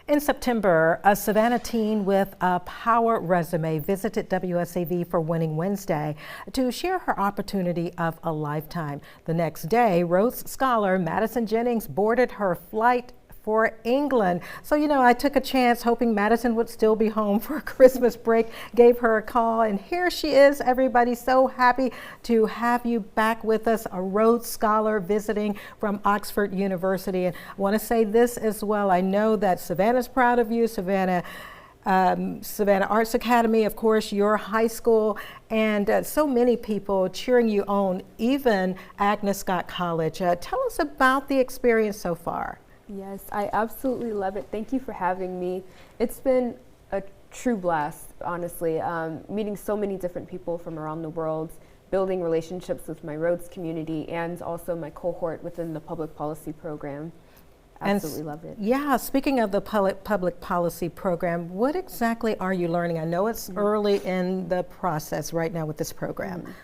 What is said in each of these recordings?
In September, a Savannah teen with a power resume visited WSAV for Winning Wednesday to share her opportunity of a lifetime. The next day, Rhodes Scholar Madison Jennings boarded her flight for England. So, I took a chance hoping Madison would still be home for Christmas break, gave her a call, and here she is, everybody. So happy to have you back with us, a Rhodes Scholar visiting from Oxford University. And I want to say this as well. I know that Savannah's proud of you, Savannah Arts Academy, of course, your high school, and so many people cheering you on, even Agnes Scott College. Tell us about the experience so far. Yes, I absolutely love it. Thank you for having me. It's been a true blast, honestly, meeting so many different people from around the world, building relationships with my Rhodes community and also my cohort within the public policy program. Absolutely love it. Yeah, speaking of the public policy program, what exactly are you learning? I know it's early in the process right now with this program.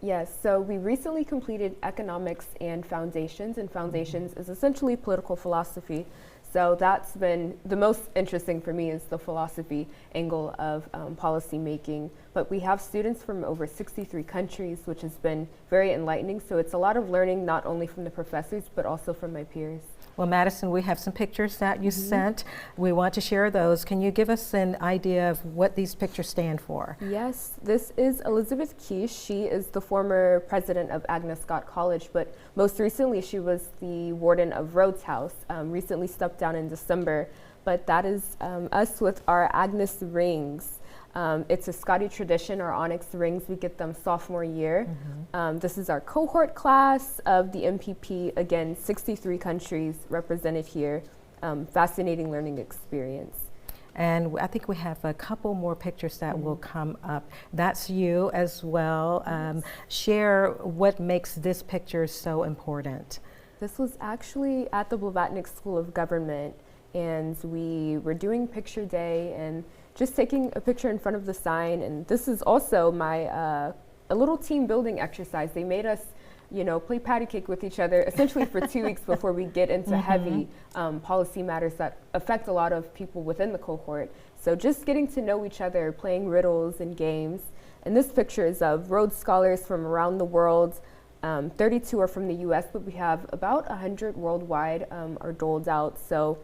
Yes, so we recently completed economics and foundations is essentially political philosophy. So that's been the most interesting for me, is the philosophy angle of policy making. But we have students from over 63 countries, which has been very enlightening. So it's a lot of learning, not only from the professors, but also from my peers. Well, Madison, we have some pictures that you sent. We want to share those. Can you give us an idea of what these pictures stand for? Yes, this is Elizabeth Key. She is the former president of Agnes Scott College, but most recently she was the warden of Rhodes House, recently stepped down in December. But that is us with our Agnes rings. It's a Scotty tradition, our onyx rings, we get them sophomore year. This is our cohort class of the MPP, again, 63 countries represented here. Fascinating learning experience. And I think we have a couple more pictures that will come up. That's you as well. Share what makes this picture so important. This was actually at the Blavatnik School of Government, and we were doing picture day and just taking a picture in front of the sign. And this is also my a little team building exercise. They made us, play patty cake with each other essentially for 2 weeks before we get into heavy policy matters that affect a lot of people within the cohort. So just getting to know each other, playing riddles and games. And this picture is of Rhodes Scholars from around the world. 32 are from the US, but we have about 100 worldwide are doled out. So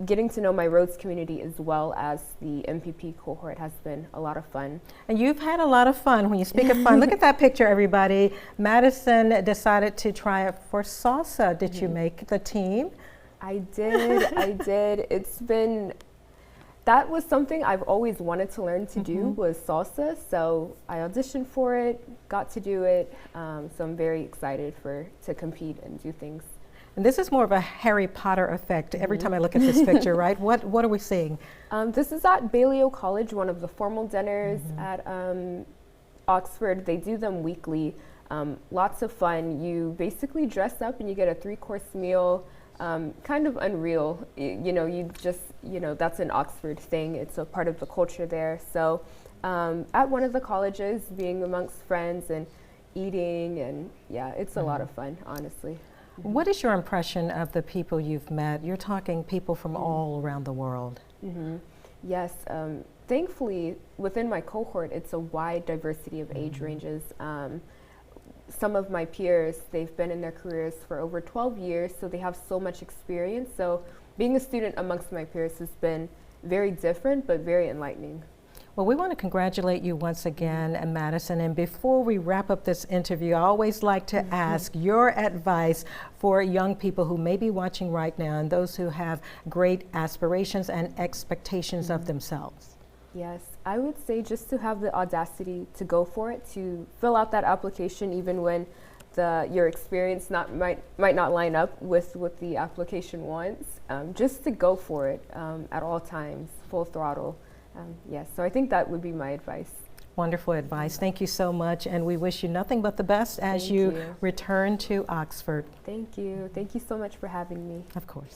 getting to know my Rhodes community as well as the MPP cohort has been a lot of fun. And you've had a lot of fun. When you speak of fun, look at that picture, everybody. Madison decided to try it for salsa. Did you make the team? I did, I did. That was something I've always wanted to learn to do, was salsa. So I auditioned for it, got to do it. So I'm very excited to compete and do things. And this is more of a Harry Potter effect every time I look at this picture, right? What are we seeing? This is at Balliol College, one of the formal dinners at Oxford. They do them weekly. Lots of fun. You basically dress up and you get a 3-course meal. Kind of unreal. That's an Oxford thing. It's a part of the culture there. So at one of the colleges, being amongst friends and eating, and yeah, it's a lot of fun, honestly. What is your impression of the people you've met? You're talking people from all around the world. Yes, thankfully within my cohort it's a wide diversity of age ranges. Some of my peers, they've been in their careers for over 12 years, so they have so much experience. So being a student amongst my peers has been very different but very enlightening. Well, we want to congratulate you once again, Madison. And before we wrap up this interview, I always like to ask your advice for young people who may be watching right now and those who have great aspirations and expectations of themselves. Yes, I would say just to have the audacity to go for it, to fill out that application even when your experience might not line up with what the application wants. Just to go for it at all times, full throttle. Yes, so I think that would be my advice. Wonderful advice. Thank you so much, and we wish you nothing but the best as you return to Oxford. Thank you. Thank you so much for having me. Of course.